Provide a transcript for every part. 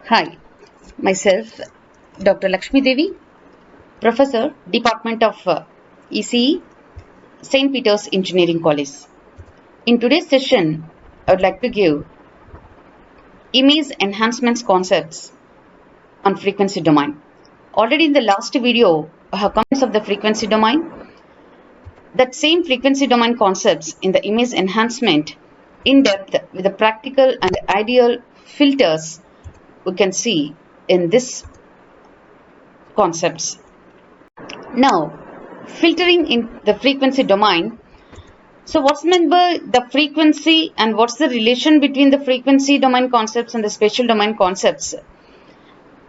Hi, myself Dr. Lakshmi Devi, Professor, Department of ECE, St. Peter's Engineering College. In today's session, I would like to give image enhancements concepts on frequency domain. Already in the last video, I have comments of the frequency domain. That same frequency domain concepts in the image enhancement in depth with the practical and ideal filters we can see in this concepts. Now, filtering in the frequency domain. So what's meant by the frequency and what's the relation between the frequency domain concepts and the spatial domain concepts?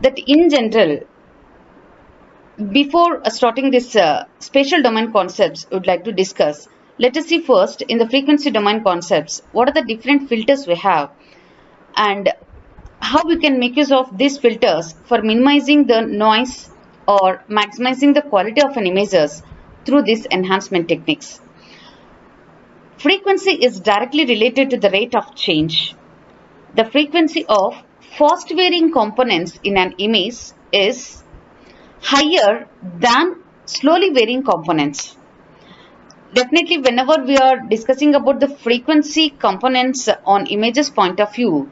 That in general, before starting this spatial domain concepts, we would like to discuss. Let us see first in the frequency domain concepts, what are the different filters we have and how we can make use of these filters for minimizing the noise or maximizing the quality of an images through these enhancement techniques. Frequency is directly related to the rate of change. The frequency of fast varying components in an image is higher than slowly varying components. Definitely, whenever we are discussing about the frequency components on images point of view,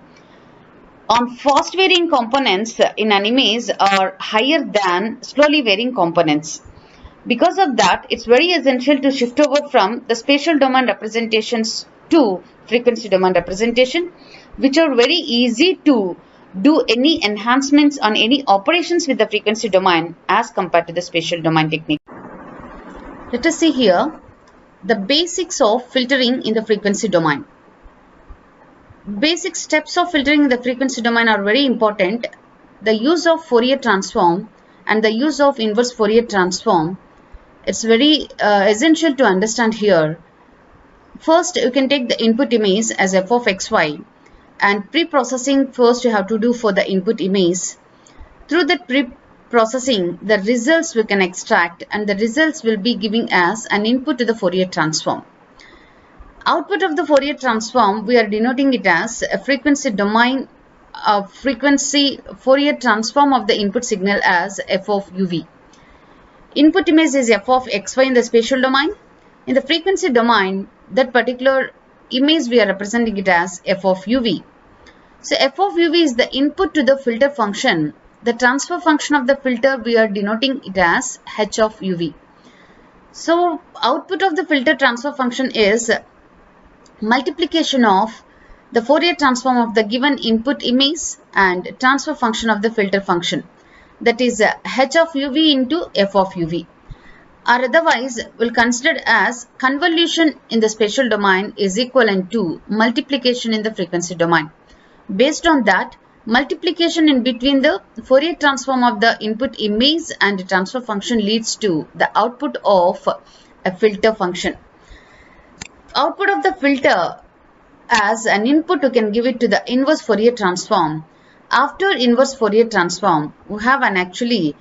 on fast varying components in an image are higher than slowly varying components. Because of that, it's very essential to shift over from the spatial domain representations to frequency domain representation, which are very easy to do any enhancements on any operations with the frequency domain as compared to the spatial domain technique. Let us see here the basics of filtering in the frequency domain. Basic steps of filtering in the frequency domain are very important. The use of Fourier transform and the use of inverse Fourier transform, it's very essential to understand here. First, you can take the input image as f of xy, and pre-processing first you have to do for the input image. Through that pre-processing, the results we can extract, and the results will be giving us an input to the Fourier transform. Output of the Fourier transform, we are denoting it as a frequency domain frequency Fourier transform of the input signal as f of uv. Input image is f of xy in the spatial domain. In the frequency domain, that particular image we are representing it as f of uv. So f of uv is the input to the filter function. The transfer function of the filter we are denoting it as h of uv. So output of the filter transfer function is multiplication of the Fourier transform of the given input image and transfer function of the filter function, that is h of uv into f of uv, or otherwise will consider as convolution in the spatial domain is equivalent to multiplication in the frequency domain. Based on that, multiplication in between the Fourier transform of the input image and transfer function leads to the output of a filter function. Output of the filter as an input, you can give it to the inverse Fourier transform. After inverse Fourier transform, we have an actually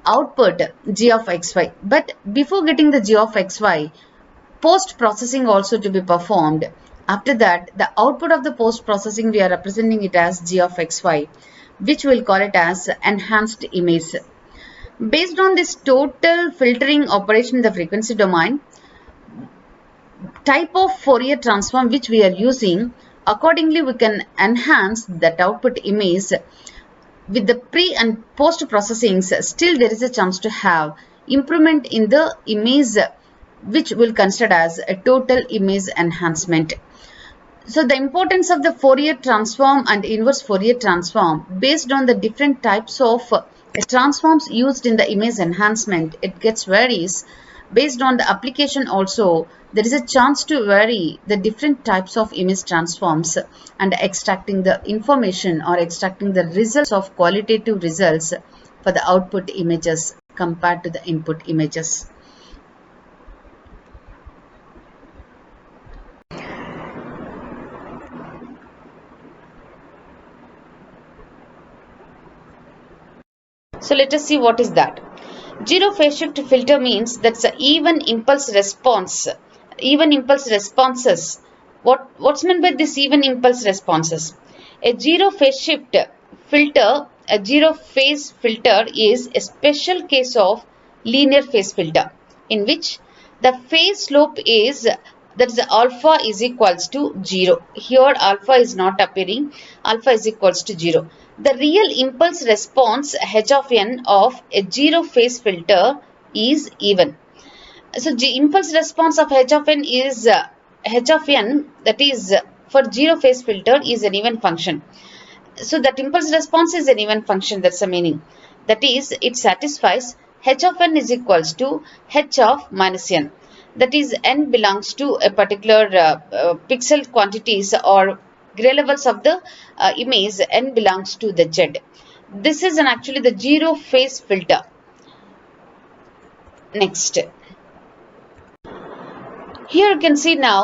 output g of xy. But before getting the g of xy, post processing also to be performed. After that, the output of the post processing we are representing it as g of xy, which we'll call it as enhanced image. Based on this total filtering operation in the frequency domain, type of Fourier transform which we are using, accordingly we can enhance that output image with the pre and post processings. Still there is a chance to have improvement in the image, which will consider as a total image enhancement. So the importance of the Fourier transform and inverse Fourier transform, based on the different types of transforms used in the image enhancement, it gets varies. Based on the application also, there is a chance to vary the different types of image transforms and extracting the information or extracting the results of qualitative results for the output images compared to the input images. So let us see what is that. Zero phase shift filter means that's an even impulse response. Even impulse responses. What's meant by this even impulse responses? A zero phase shift filter, a zero phase filter, is a special case of linear phase filter in which the phase slope is, that is, alpha is equals to 0. Here alpha is not appearing, alpha is equals to 0. The real impulse response h of n of a zero phase filter is even. So impulse response of h of n is h of n, that is for zero phase filter, is an even function. So that impulse response is an even function, that's the meaning. That is, it satisfies h of n is equals to h of minus n. That is, n belongs to a particular pixel quantities or gray levels of the image, n belongs to the z. This is actually the zero phase filter. Next. Here you can see now,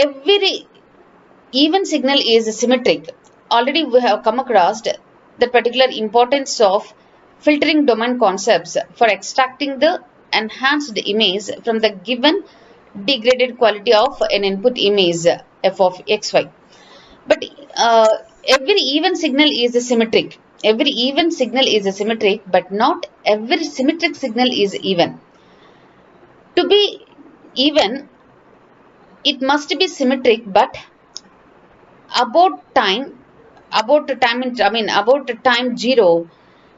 every even signal is symmetric. Already we have come across the particular importance of filtering domain concepts for extracting the enhanced image from the given degraded quality of an input image f of xy. But every even signal is symmetric. Every even signal is symmetric, but not every symmetric signal is even. To be even, it must be symmetric, but about time zero,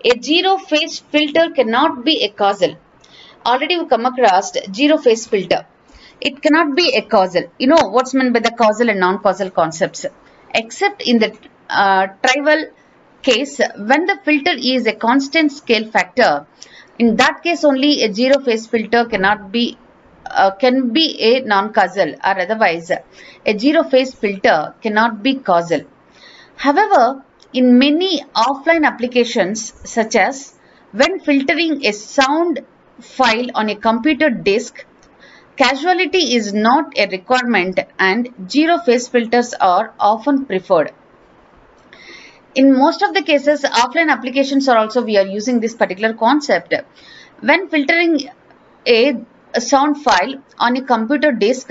a zero phase filter cannot be a causal. Already we come across zero phase filter. It cannot be a causal. You know what's meant by the causal and non-causal concepts. Except in the trivial case, when the filter is a constant scale factor, in that case only a zero phase filter cannot be can be a non-causal, or otherwise a zero phase filter cannot be causal. However, in many offline applications, such as when filtering a sound file on a computer disk, causality is not a requirement and zero phase filters are often preferred. In most of the cases, offline applications are also, we are using this particular concept. When filtering a sound file on a computer disk,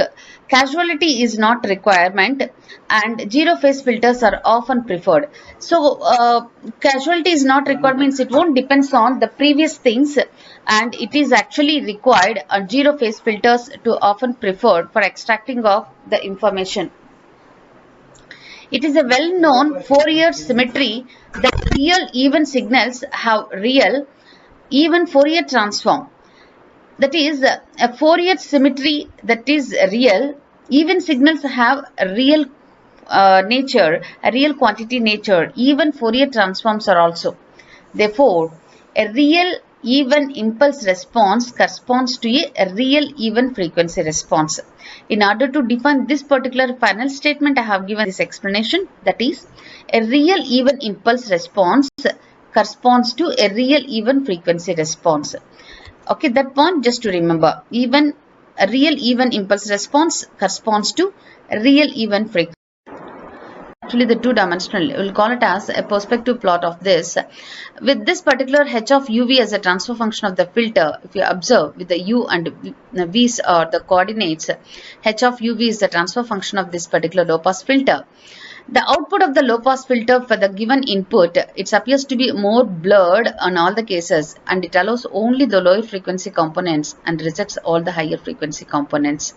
causality is not requirement and zero phase filters are often preferred. So causality is not required means it won't depends on the previous things, and it is actually required, zero phase filters to often preferred for extracting of the information. It is a well-known Fourier symmetry that real even signals have real even Fourier transform. That is, a Fourier symmetry that is real, even signals have a real nature, a real quantity nature, even Fourier transforms are also. Therefore, a real even impulse response corresponds to a real even frequency response. In order to define this particular final statement, I have given this explanation, that is, a real even impulse response corresponds to a real even frequency response. Okay, that point just to remember. Even a real even impulse response corresponds to a real even frequency. Actually, the two-dimensional, we'll call it as a perspective plot of this. With this particular h of uv as a transfer function of the filter, if you observe with the u and v's are the coordinates, h of uv is the transfer function of this particular low-pass filter. The output of the low-pass filter for the given input, it appears to be more blurred on all the cases, and it allows only the lower frequency components and rejects all the higher frequency components.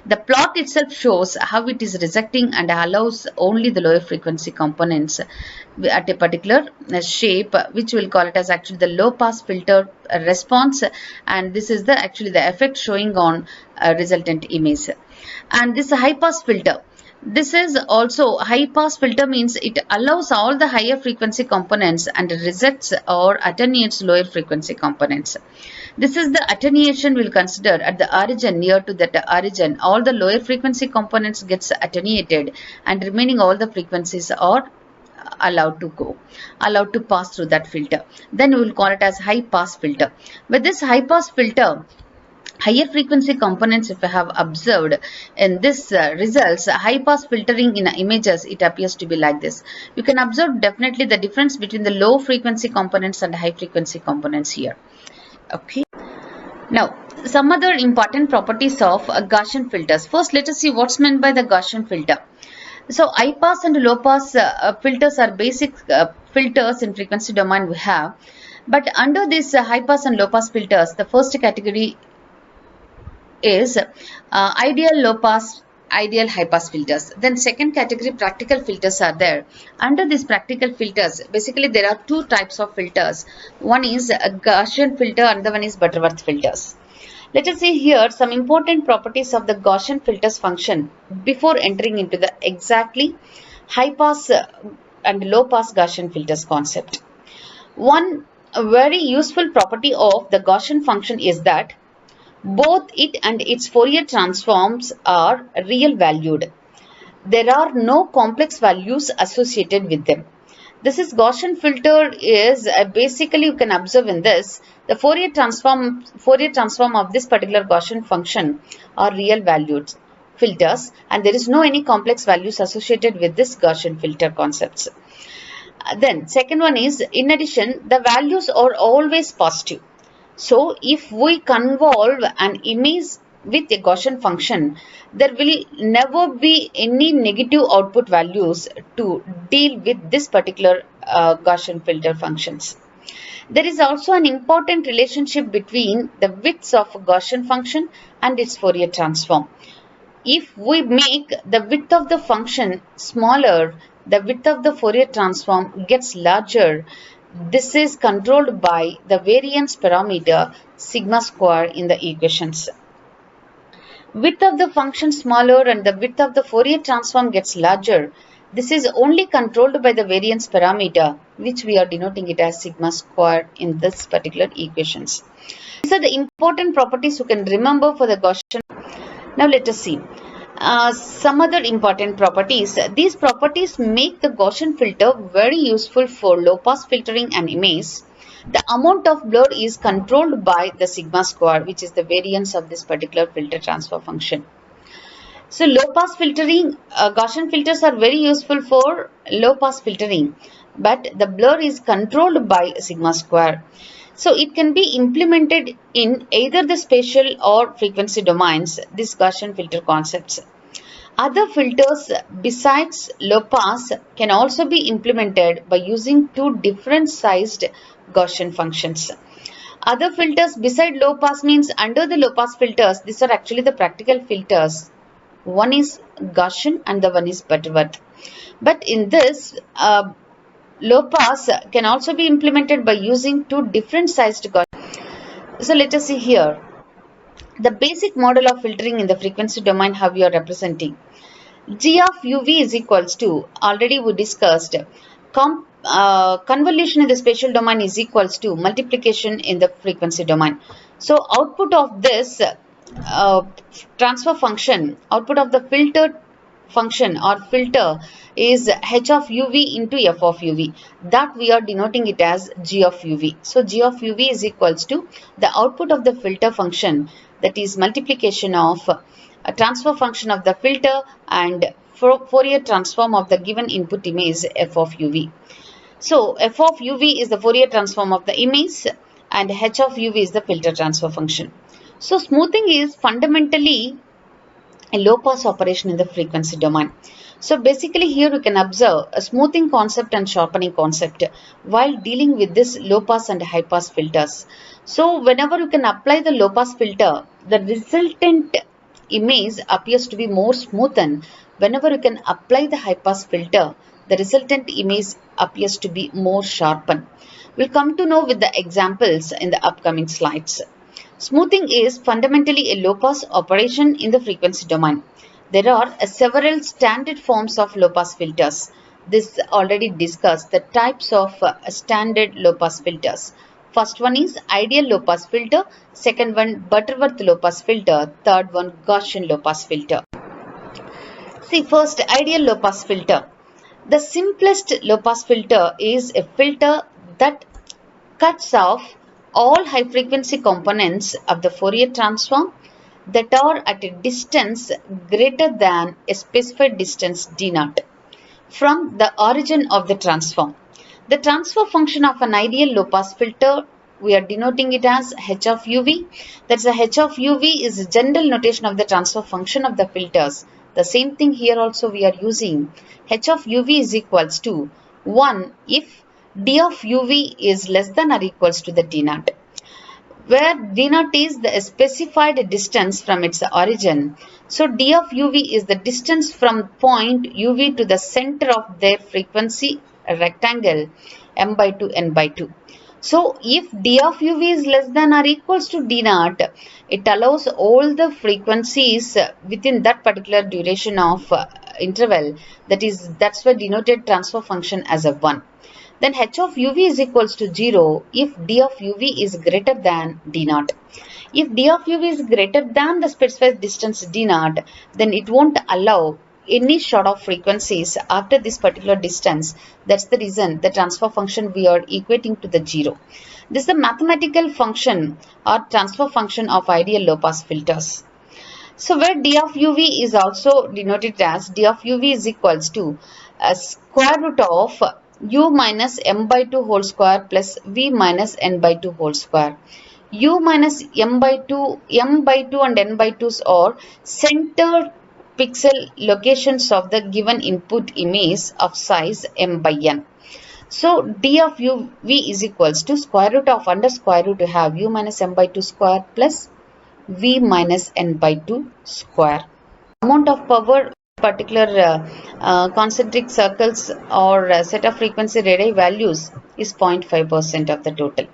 The plot itself shows how it is rejecting and allows only the lower frequency components at a particular shape, which we'll call it as actually the low pass filter response, and this is the actually the effect showing on resultant image. And this high pass filter, this is also high pass filter means it allows all the higher frequency components and rejects or attenuates lower frequency components. This is the attenuation we'll consider at the origin. Near to that origin, all the lower frequency components gets attenuated and remaining all the frequencies are allowed to pass through that filter. Then we will call it as high pass filter. With this high pass filter, higher frequency components, if I have observed in this results, high pass filtering in images, it appears to be like this. You can observe definitely the difference between the low frequency components and high frequency components here. Okay. Now, some other important properties of Gaussian filters. First, let us see what's meant by the Gaussian filter. So high pass and low pass filters are basic filters in frequency domain we have. But under this high pass and low pass filters, the first category is ideal low pass, ideal high pass filters. Then second category, practical filters are there. Under these practical filters, basically there are two types of filters. One is a Gaussian filter, another one is Butterworth filters. Let us see here some important properties of the Gaussian filters function before entering into the exactly high pass and low pass Gaussian filters concept. One very useful property of the Gaussian function is that both it and its Fourier transforms are real valued. There are no complex values associated with them. This is Gaussian filter is basically you can observe in this the Fourier transform of this particular Gaussian function are real valued filters, and there is no any complex values associated with this Gaussian filter concepts. Then second one is, in addition, the values are always positive. So if we convolve an image with a Gaussian function, there will never be any negative output values to deal with this particular Gaussian filter functions. There is also an important relationship between the widths of a Gaussian function and its Fourier transform. If we make the width of the function smaller, the width of the Fourier transform gets larger. This is controlled by the variance parameter sigma square in the equations. Width of the function smaller and the width of the Fourier transform gets larger. This is only controlled by the variance parameter, which we are denoting it as sigma square in this particular equations. These are the important properties you can remember for the Gaussian. Now let us see some other important properties. These properties make the Gaussian filter very useful for low pass filtering an image. The amount of blur is controlled by the sigma square, which is the variance of this particular filter transfer function. So low pass filtering, Gaussian filters are very useful for low pass filtering, but the blur is controlled by sigma square. So it can be implemented in either the spatial or frequency domains, these Gaussian filter concepts. Other filters besides low pass can also be implemented by using two different sized Gaussian functions. Other filters beside low pass means under the low pass filters, these are actually the practical filters. One is Gaussian and the one is Butterworth. But in this, low pass can also be implemented by using two different sized Gaussian. So let us see here. The basic model of filtering in the frequency domain, how we are representing. G of uv is equals to, already we discussed, convolution in the spatial domain is equals to multiplication in the frequency domain. So output of this transfer function, output of the filtered function or filter is h of uv into f of uv. That we are denoting it as g of uv. So g of uv is equals to the output of the filter function, that is multiplication of a transfer function of the filter and Fourier transform of the given input image f of uv. So f of uv is the Fourier transform of the image and h of uv is the filter transfer function. So smoothing is fundamentally a low pass operation in the frequency domain. So basically here you can observe a smoothing concept and sharpening concept while dealing with this low pass and high pass filters. So whenever you can apply the low pass filter, the resultant image appears to be more smoothened. Whenever you can apply the high pass filter, the resultant image appears to be more sharpened. We'll come to know with the examples in the upcoming slides. Smoothing is fundamentally a low pass operation in the frequency domain. There are several standard forms of low pass filters. This already discussed the types of standard low pass filters. First one is ideal low pass filter, second one Butterworth low pass filter, third one Gaussian low pass filter. See, first ideal low pass filter. The simplest low pass filter is a filter that cuts off all high frequency components of the Fourier transform that are at a distance greater than a specified distance d0 from the origin of the transform. The transfer function of an ideal low pass filter, we are denoting it as h of uv. That's the h of uv is a general notation of the transfer function of the filters The same thing here also we are using. H of uv is equals to 1 if d of uv is less than or equals to the d naught, where d naught is the specified distance from its origin. So d of uv is the distance from point uv to the center of their frequency rectangle m by 2 n by 2. So if d of uv is less than or equals to d naught, it allows all the frequencies within that particular duration of interval. That's why denoted transfer function as a 1. Then h of uv is equals to 0 if d of uv is greater than d naught. If d of uv is greater than the specified distance d naught, then it won't allow any sort of frequencies after this particular distance. That's the reason the transfer function we are equating to the 0. This is the mathematical function or transfer function of ideal low pass filters. So where d of uv is also denoted as d of uv is equals to square root of u minus m by 2 whole square plus v minus n by 2 whole square. U minus m by 2 and n by 2s are center pixel locations of the given input image of size m by n. So d of uv is equals to square root of under square root to have u minus m by 2 square plus v minus n by 2 square. Amount of power particular concentric circles or set of frequency radii values is 0.5% of the total.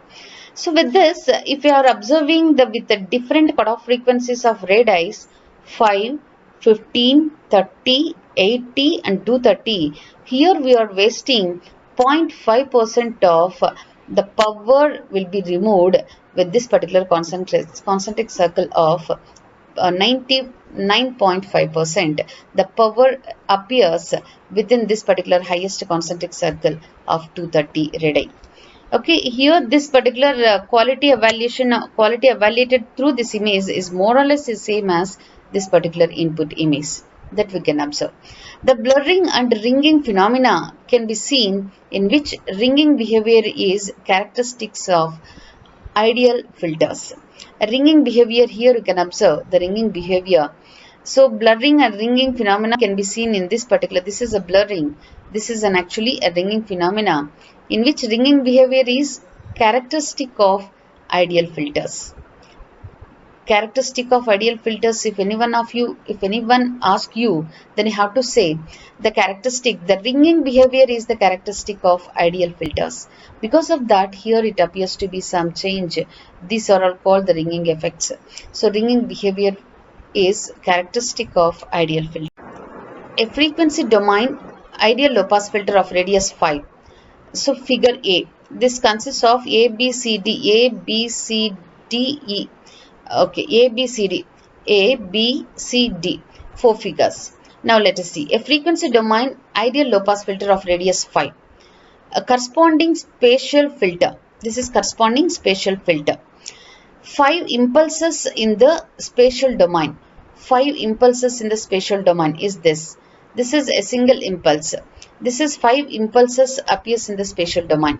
So with this, if you are observing with the different cutoff frequencies of radii 5, 15, 30, 80 and 230, here we are wasting 0.5% of the power will be removed with this particular concentric circle of 99.5%. The power appears within this particular highest concentric circle of 230 radii. Okay, here this particular quality evaluated through this image is more or less the same as this particular input image that we can observe. The blurring and ringing phenomena can be seen in which ringing behavior is characteristics of ideal filters. A ringing behavior, here you can observe the ringing behavior. So blurring and ringing phenomena can be seen in this particular, this is a blurring, this is actually a ringing phenomena in which ringing behavior is characteristic of ideal filters. Characteristic of ideal filters, if anyone asks you, then you have to say the characteristic, the ringing behavior is the characteristic of ideal filters. Because of that, here it appears to be some change. These are all called the ringing effects. So ringing behavior is characteristic of ideal filter. A frequency domain ideal low pass filter of radius 5. So figure A, this consists of A, B, C, D, A, B, C, D, E. Okay, A, B, C, D, A, B, C, D, 4 figures. Now let us see. A frequency domain ideal low pass filter of radius 5. A corresponding spatial filter. This is corresponding spatial filter. 5 impulses in the spatial domain. 5 impulses in the spatial domain is this. This is a single impulse. This is 5 impulses appears in the spatial domain.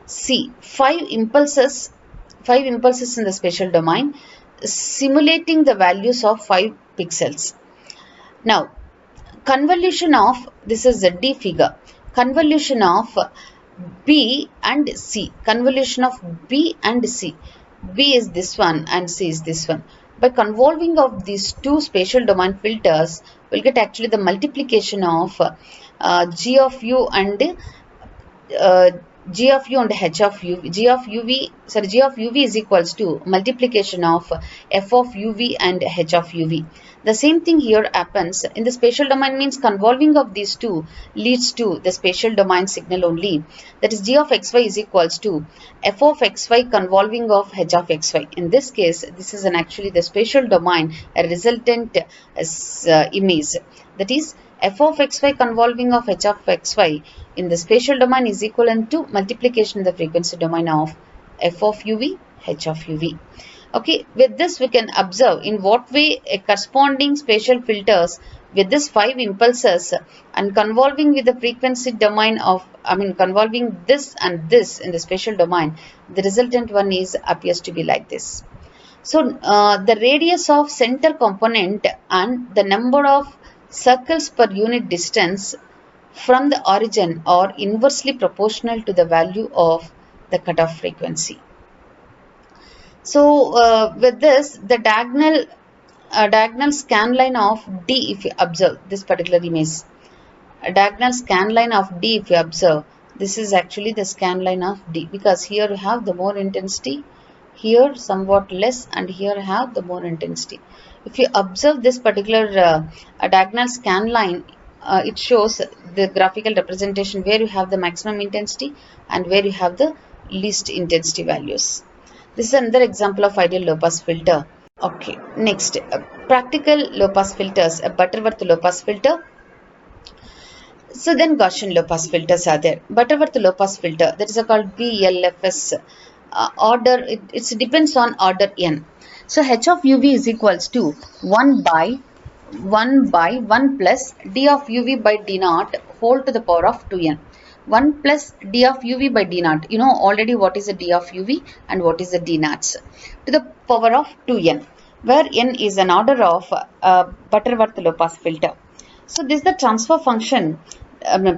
See, 5 impulses in the spatial domain simulating the values of 5 pixels. Now, convolution of, this is the D figure, convolution of B and C, convolution of B and C. B is this one and C is this one. By convolving of these two spatial domain filters, we'll get actually the multiplication of G of U and G of U and H of U. G of UV is equals to multiplication of F of UV and H of UV. The same thing here happens in the spatial domain, means convolving of these two leads to the spatial domain signal only. That is G of XY is equals to F of XY convolving of H of XY. In this case, this is actually the spatial domain, a resultant image. That is F of XY convolving of H of XY in the spatial domain is equivalent to multiplication in the frequency domain of F of UV, H of UV. Okay, with this we can observe in what way a corresponding spatial filters with this 5 impulses and convolving with the frequency domain of, convolving this and this in the spatial domain, the resultant one appears to be like this. So the radius of center component and the number of circles per unit distance from the origin are inversely proportional to the value of the cutoff frequency. So with this, the diagonal scan line of D, if you observe this particular image, a diagonal scan line of D, if you observe, this is actually the scan line of D, because here you have the more intensity, here somewhat less, and here you have the more intensity. If you observe this particular diagonal scan line, it shows the graphical representation where you have the maximum intensity and where you have the least intensity values. This is another example of ideal low pass filter. Okay, next, practical low pass filters, a Butterworth low pass filter. So then Gaussian low pass filters are there. Butterworth low pass filter, that is called BLFS. Order, it depends on order n. So h of uv is equals to 1 by 1 plus d of uv by d naught whole to the power of 2n. 1 plus d of uv by d naught. You know already what is the d of uv and what is the d naughts. To the power of 2n, where n is an order of Butterworth low pass filter. So this is the transfer function,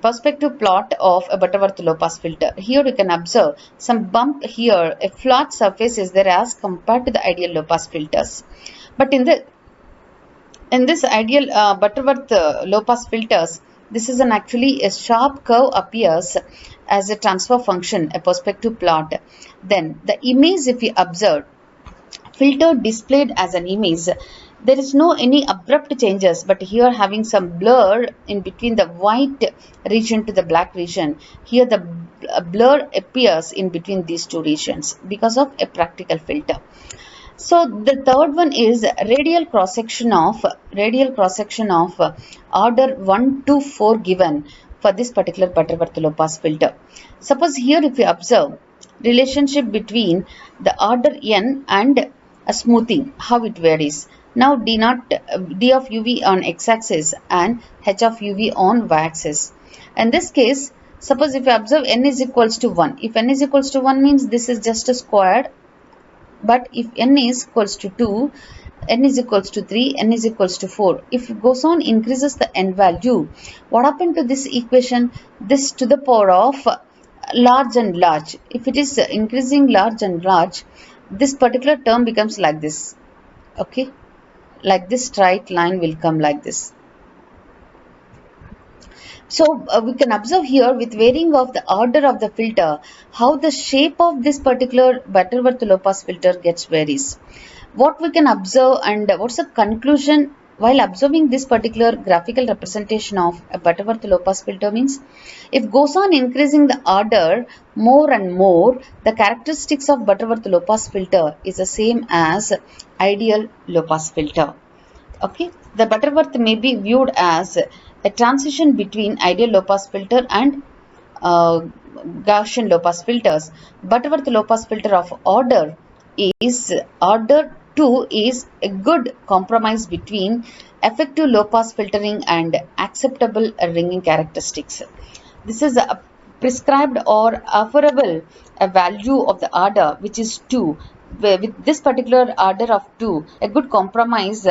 perspective plot of a Butterworth low pass filter. Here you can observe some bump here, a flat surface is there as compared to the ideal low pass filters. But in this ideal Butterworth low pass filters, this is actually a sharp curve appears as a transfer function, a perspective plot. Then the image, if you observe, filter displayed as an image, there is no any abrupt changes, but here having some blur in between the white region to the black region. Here the blur appears in between these two regions because of a practical filter. So the third one is radial cross section of order 1 to 4 given for this particular Butterworth low pass filter. Suppose here if you observe relationship between the order n and a smoothing, how it varies. Now d of uv on x-axis and h of uv on y-axis. In this case, suppose if you observe n is equals to 1. If n is equals to 1 means this is just a squared. But if n is equals to 2, n is equals to 3, n is equals to 4. If it goes on increases the n value, what happened to this equation? This to the power of large and large. If it is increasing large and large, this particular term becomes like this. Okay, like this straight line will come like this. So we can observe here with varying of the order of the filter how the shape of this particular Butterworth low pass filter gets varies. What we can observe and what's the conclusion while observing this particular graphical representation of a Butterworth low pass filter means, if goes on increasing the order more and more, the characteristics of Butterworth low pass filter is the same as ideal low pass filter. Okay, the Butterworth may be viewed as a transition between ideal low pass filter and Gaussian low pass filters. Butterworth low pass filter of order 2 is a good compromise between effective low pass filtering and acceptable ringing characteristics. This is a prescribed or offerable a value of the order which is 2. With this particular order of 2, a good compromise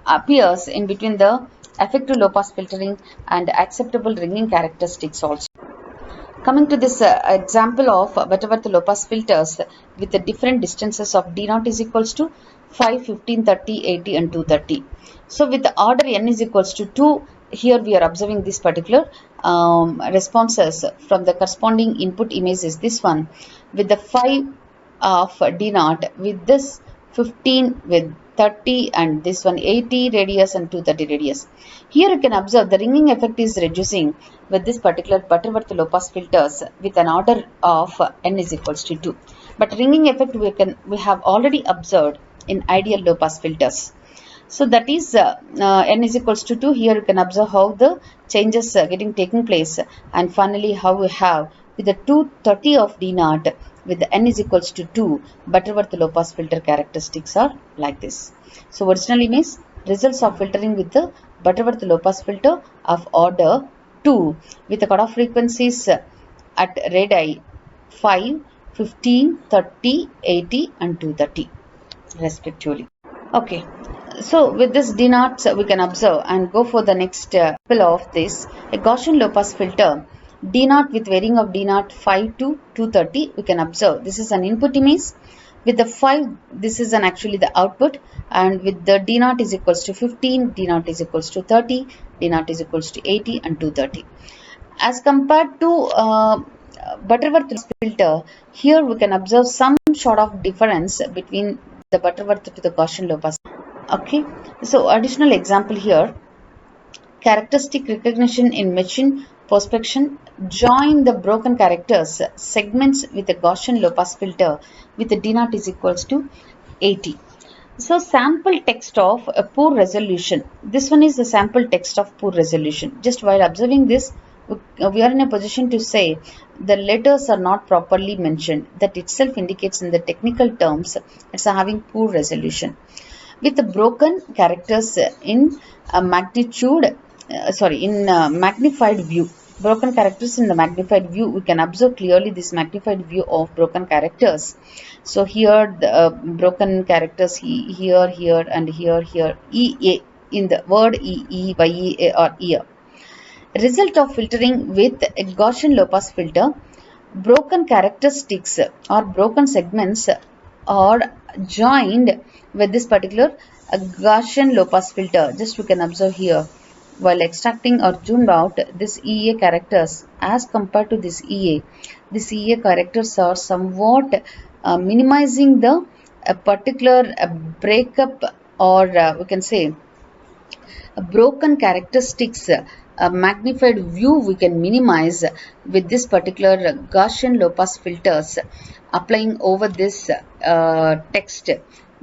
appears in between the effective low pass filtering and acceptable ringing characteristics also. Coming to this example of Butterworth low pass filters with the different distances of d naught is equals to 5, 15, 30, 80 and 230. So with the order n is equals to 2, here we are observing this particular responses from the corresponding input image is this one with the 5 of d naught, with this 15 with 30 and this one 80 radius and 230 radius. Here you can observe the ringing effect is reducing with this particular Butterworth low pass filters with an order of n is equals to 2. But ringing effect we have already observed in ideal low pass filters. So that is n is equals to 2. Here you can observe how the changes taking place, and finally how we have with the 230 of d naught with the n is equals to 2, Butterworth low pass filter characteristics are like this. So original image, results of filtering with the Butterworth low pass filter of order 2 with the cutoff frequencies at radii 5, 15, 30, 80 and 230 respectively. Okay, So with this D naught we can observe and go for the next example of this, a Gaussian low pass filter D naught with varying of D naught 5 to 230 we can observe. This is an input image with the 5, this is an actually the output, and with the D naught is equals to 15, D naught is equals to 30, D naught is equals to 80 and 230. As compared to Butterworth filter, here we can observe some sort of difference between the Butterworth to the Gaussian low pass. Okay, so additional example here, characteristic recognition in machine perspection, join the broken characters segments with a Gaussian low pass filter with a D naught is equals to 80. So sample text of a poor resolution. This one is the sample text of poor resolution. Just while observing this, we are in a position to say the letters are not properly mentioned. That itself indicates in the technical terms it's having poor resolution. With the broken characters in magnified view. Broken characters in the magnified view, we can observe clearly this magnified view of broken characters. So here the broken characters here, and here, EA in the word EE by EA or ear. Result of filtering with a Gaussian low pass filter, broken characteristics or broken segments are joined with this particular Gaussian low pass filter. Just we can observe here, while extracting or zoomed out this EA characters as compared to this EA. These EA characters are somewhat minimizing the particular breakup, or we can say broken characteristics. Magnified view we can minimize with this particular Gaussian low pass filters applying over this text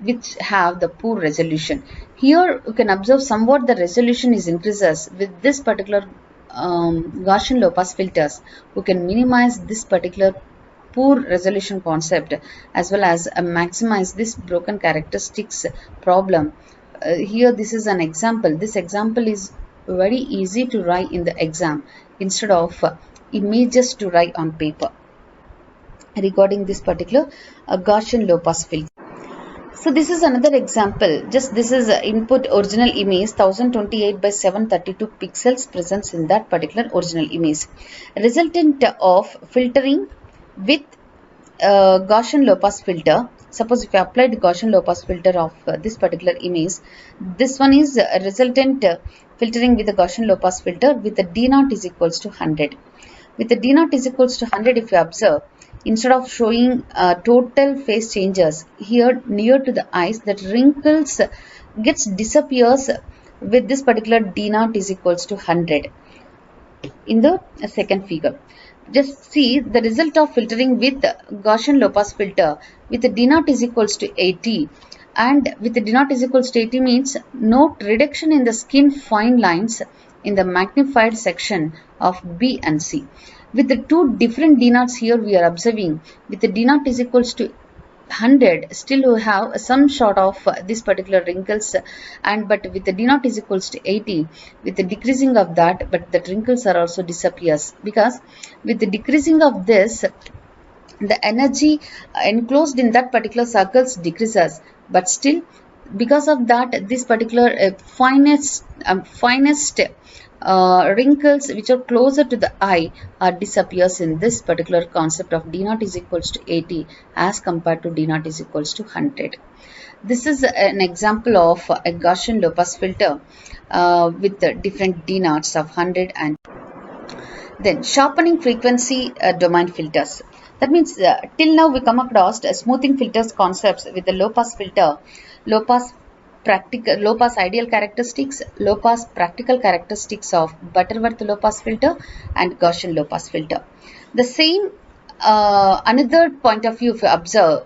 which have the poor resolution. Here you can observe somewhat the resolution is increases with this particular Gaussian low pass filters. We can minimize this particular poor resolution concept as well as maximize this broken characteristics problem. Here this is an example. This example is very easy to write in the exam instead of images to write on paper regarding this particular Gaussian low pass filter. So this is another example. Just this is input original image 1028 by 732 pixels presents in that particular original image. Resultant of filtering with Gaussian low pass filter. Suppose if you applied Gaussian low pass filter of this particular image, this one is resultant filtering with the Gaussian low pass filter with the D naught is equals to 100. With the D naught is equals to 100, if you observe, instead of showing total face changes, here near to the eyes that wrinkles disappears with this particular D naught is equals to 100 in the second figure. Just see the result of filtering with Gaussian low pass filter with the D naught is equals to 80, and with the D naught is equals to 80 means note reduction in the skin fine lines in the magnified section of B and C. With the two different D naughts here we are observing, with the D naught is equals to 100, still we have some sort of this particular wrinkles, and but with the D naught is equals to 80, with the decreasing of that, but the wrinkles are also disappears, because with the decreasing of this, the energy enclosed in that particular circles decreases, but still because of that this particular finest wrinkles which are closer to the eye disappears in this particular concept of D naught is equals to 80 as compared to D naught is equals to 100. This is an example of a Gaussian low pass filter with the different D naughts of 100 and then sharpening frequency domain filters. That means till now we come across smoothing filters concepts with the low pass filter, low pass ideal characteristics, low pass practical characteristics of Butterworth low pass filter and Gaussian low pass filter. The same another point of view, if you observe,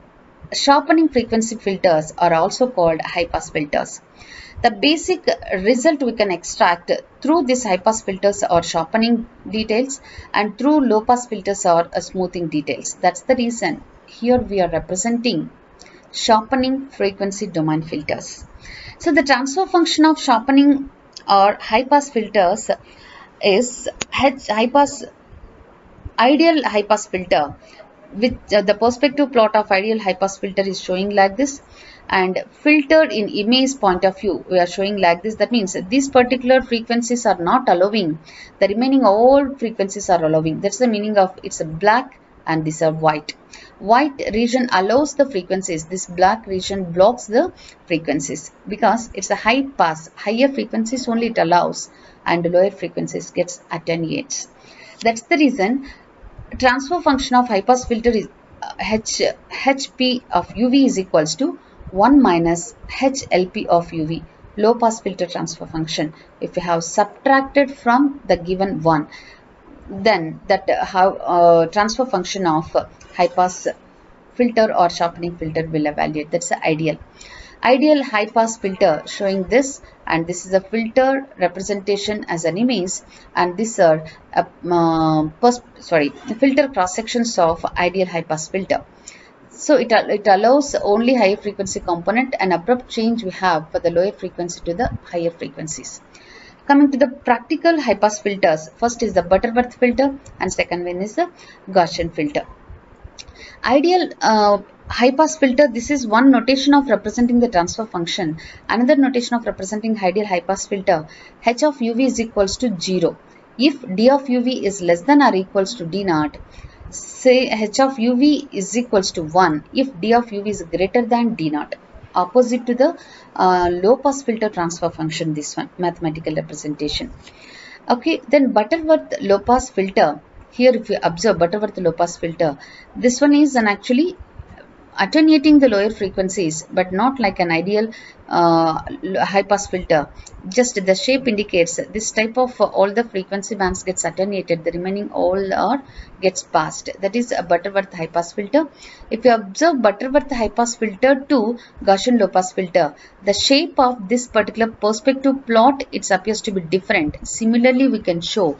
sharpening frequency filters are also called high pass filters. The basic result we can extract through this high pass filters or sharpening details, and through low pass filters or smoothing details. That's the reason here we are representing sharpening frequency domain filters. So the transfer function of sharpening or high pass filters is ideal high pass filter, with the perspective plot of ideal high pass filter is showing like this. and filtered in image point of view. We are showing like this. That means these particular frequencies are not allowing. The remaining all frequencies are allowing. That's the meaning of it's a black and these are white. White region allows the frequencies. This black region blocks the frequencies because it's a high pass. Higher frequencies only it allows and lower frequencies gets attenuates. That's the reason transfer function of high pass filter is hp of uv is equals to 1 minus hlp of uv, low pass filter transfer function. If we have subtracted from the given one, then that transfer function of high pass filter or sharpening filter will evaluate. That's the ideal high pass filter showing this, and this is a filter representation as an image, and these are filter cross sections of ideal high pass filter. So it allows only higher frequency component, and abrupt change we have for the lower frequency to the higher frequencies. Coming to the practical high pass filters, first is the Butterworth filter and second one is the Gaussian filter. Ideal high pass filter, this is one notation of representing the transfer function. Another notation of representing ideal high pass filter, h of uv is equals to 0. If d of uv is less than or equals to d naught, say h of uv is equals to 1 if d of uv is greater than d naught. Opposite to the low pass filter transfer function, this one mathematical representation. Okay, then Butterworth low pass filter. Here if you observe Butterworth low pass filter, this one is an actually attenuating the lower frequencies, but not like an ideal high pass filter. Just the shape indicates this type of all the frequency bands gets attenuated, the remaining all are gets passed. That is a Butterworth high pass filter. If you observe Butterworth high pass filter to Gaussian low pass filter, the shape of this particular perspective plot, it appears to be different. Similarly, we can show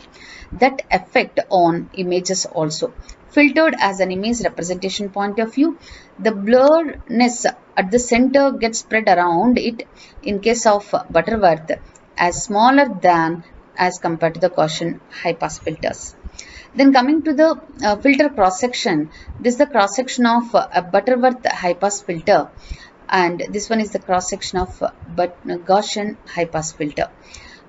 that effect on images also. Filtered as an image representation point of view, the blurriness at the center gets spread around it in case of Butterworth as smaller than as compared to the Gaussian high pass filters. Then coming to the filter cross section, this is the cross section of a Butterworth high pass filter, and this one is the cross section of Gaussian high pass filter.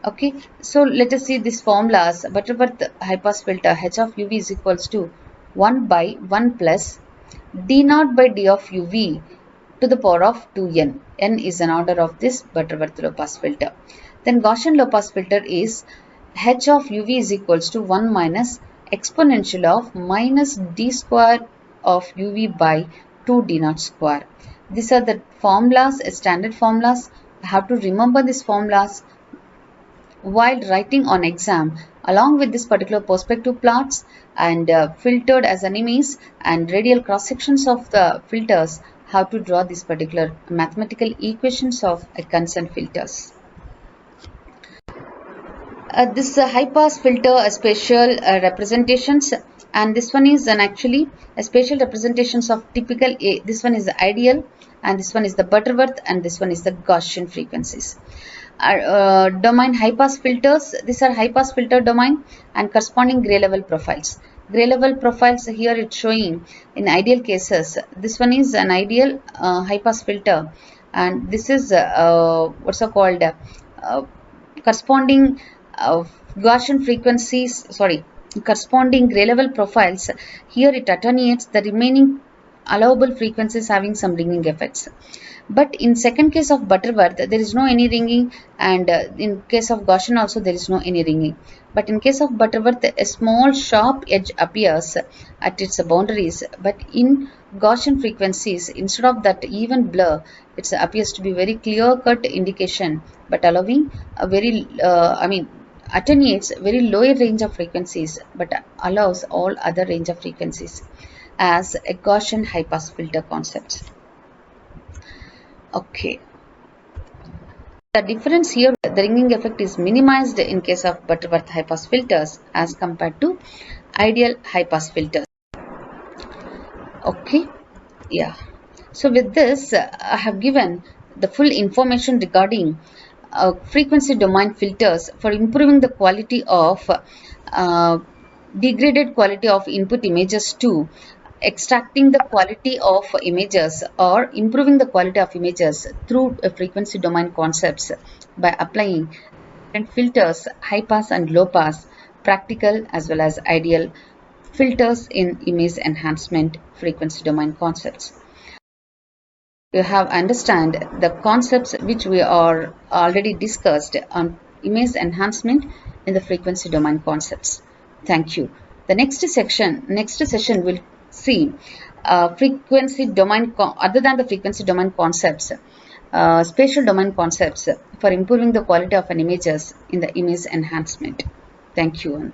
Okay, so let us see these formulas. Butterworth high pass filter, h of uv is equals to 1 by 1 plus d naught by d of uv to the power of 2n. N is an order of this Butterworth low pass filter. Then Gaussian low pass filter is h of uv is equals to 1 minus exponential of minus d square of uv by 2 d naught square. These are the formulas, standard formulas. I have to remember these formulas while writing on exam, along with this particular perspective plots and filtered as an image and radial cross sections of the filters, how to draw these particular mathematical equations of concerned filters. This high pass filter spatial representations, and this one is an actually a spatial representations of typical A. This one is the ideal, and this one is the Butterworth, and this one is the Gaussian frequencies. Domain high pass filters, these are high pass filter domain and corresponding gray level profiles. Gray level profiles here it's showing in ideal cases. This one is an ideal high pass filter, and this is what's so called corresponding Gaussian frequencies, corresponding gray level profiles. Here it attenuates the remaining allowable frequencies having some ringing effects. But in second case of Butterworth, there is no any ringing, and in case of Gaussian also there is no any ringing. But in case of Butterworth, a small sharp edge appears at its boundaries. But in Gaussian frequencies, instead of that even blur, it appears to be very clear-cut indication, but allowing a very, attenuates very lower range of frequencies, but allows all other range of frequencies as a Gaussian high pass filter concept. Okay. The difference here, the ringing effect is minimized in case of Butterworth high pass filters as compared to ideal high pass filters. Okay. Yeah. So with this, I have given the full information regarding frequency domain filters for improving the quality of degraded quality of input images to extracting the quality of images or improving the quality of images through frequency domain concepts by applying different filters, high pass and low pass, practical as well as ideal filters in image enhancement frequency domain concepts. You have understand the concepts which we are already discussed on image enhancement in the frequency domain concepts. Thank you. The next session will see frequency domain other than the frequency domain concepts, spatial domain concepts for improving the quality of an images in the image enhancement. Thank you.